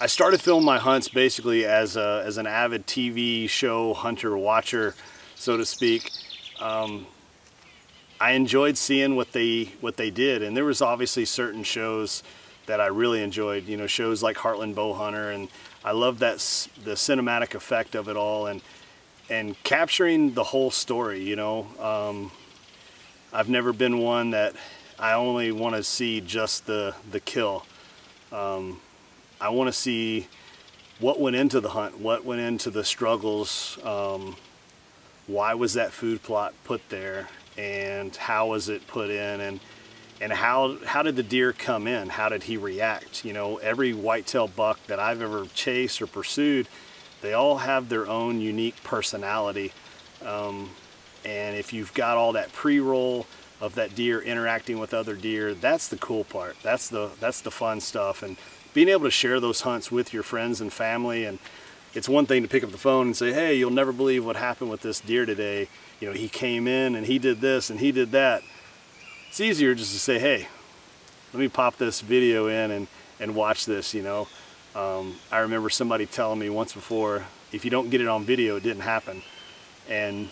I started filming my hunts basically as an avid TV show hunter watcher, so to speak. I enjoyed seeing what they did, and there was obviously certain shows that I really enjoyed. You know, shows like Heartland Bowhunter, and I love the cinematic effect of it all, and capturing the whole story. You know, I've never been one that I only want to see just the kill. I want to see what went into the hunt, what went into the struggles, why was that food plot put there, and how was it put in, and how did the deer come in? How did he react? You know, every whitetail buck that I've ever chased or pursued, they all have their own unique personality. And if you've got all that pre-roll of that deer interacting with other deer, that's the cool part. That's the fun stuff. And being able to share those hunts with your friends and family, and it's one thing to pick up the phone and say, hey, you'll never believe what happened with this deer today. You know, he came in and he did this and he did that. It's easier just to say, hey, let me pop this video in and watch this, you know. I remember somebody telling me once before, if you don't get it on video, it didn't happen. And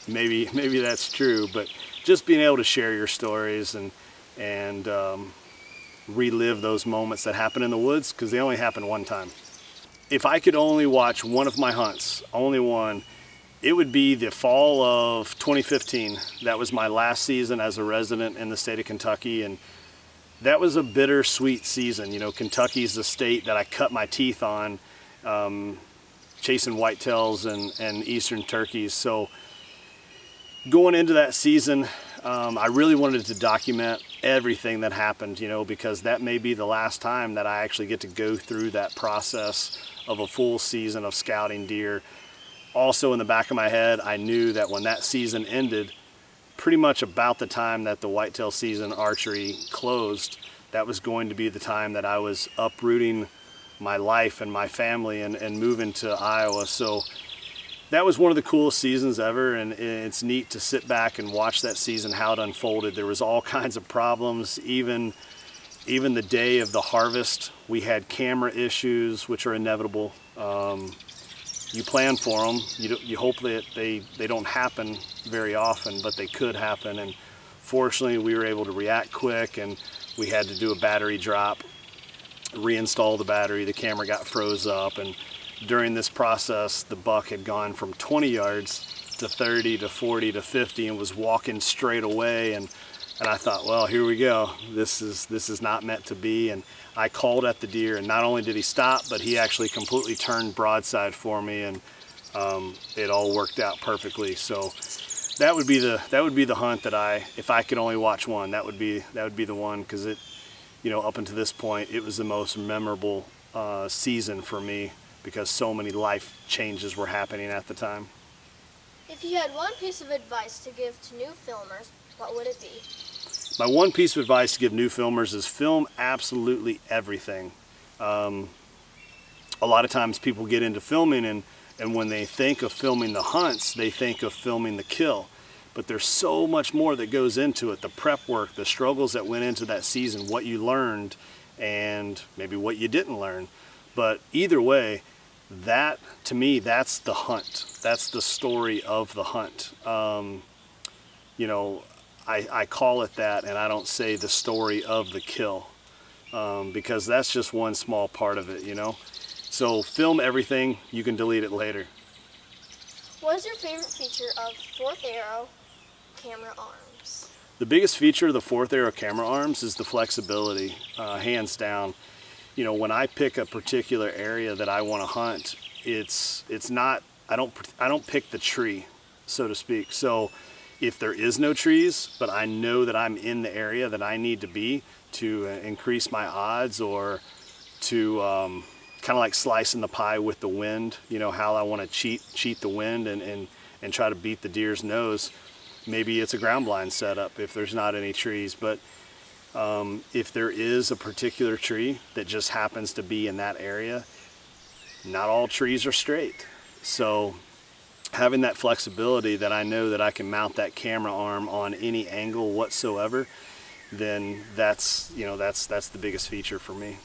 maybe that's true, but just being able to share your stories and relive those moments that happen in the woods, because they only happen one time. If I could only watch one of my hunts, only one, it would be the fall of 2015. That was my last season as a resident in the state of Kentucky, and that was a bittersweet season. You know, Kentucky's the state that I cut my teeth on, chasing whitetails and eastern turkeys. So going into that season, I really wanted to document everything that happened, you know, because that may be the last time that I actually get to go through that process of a full season of scouting deer. Also in the back of my head, I knew that when that season ended, pretty much about the time that the whitetail season archery closed, that was going to be the time that I was uprooting my life and my family and moving to Iowa. So that was one of the coolest seasons ever, and it's neat to sit back and watch that season, how it unfolded. There was all kinds of problems. Even the day of the harvest, we had camera issues, which are inevitable. You plan for them. You hope that they don't happen very often, but they could happen. And fortunately, we were able to react quick, and we had to do a battery drop, reinstall the battery. The camera got froze up, and during this process, the buck had gone from 20 yards to 30 to 40 to 50 and was walking straight away. And I thought, well, here we go. This is not meant to be. And I called at the deer, and not only did he stop, but he actually completely turned broadside for me, and it all worked out perfectly. So that would be the hunt that if I could only watch one, that would be the one, because it, you know, up until this point, it was the most memorable season for me, because so many life changes were happening at the time. If you had one piece of advice to give to new filmers, what would it be? My one piece of advice to give new filmers is film absolutely everything. A lot of times people get into filming, and when they think of filming the hunts, they think of filming the kill. But there's so much more that goes into it. The prep work, the struggles that went into that season, what you learned, and maybe what you didn't learn. But either way, that, to me, that's the hunt. That's the story of the hunt. You know, I call it that, and I don't say the story of the kill, because that's just one small part of it, you know. So film everything, you can delete it later. What is your favorite feature of Fourth Arrow camera arms? The biggest feature of the Fourth Arrow camera arms is the flexibility, hands down. You know, when I pick a particular area that I want to hunt, it's not, I don't pick the tree, so to speak. So if there is no trees, but I know that I'm in the area that I need to be to increase my odds, or to kind of like slicing the pie with the wind, you know, how I want to cheat the wind and try to beat the deer's nose. Maybe it's a ground blind setup if there's not any trees, but if there is a particular tree that just happens to be in that area, not all trees are straight. So having that flexibility that I know that I can mount that camera arm on any angle whatsoever, then that's the biggest feature for me.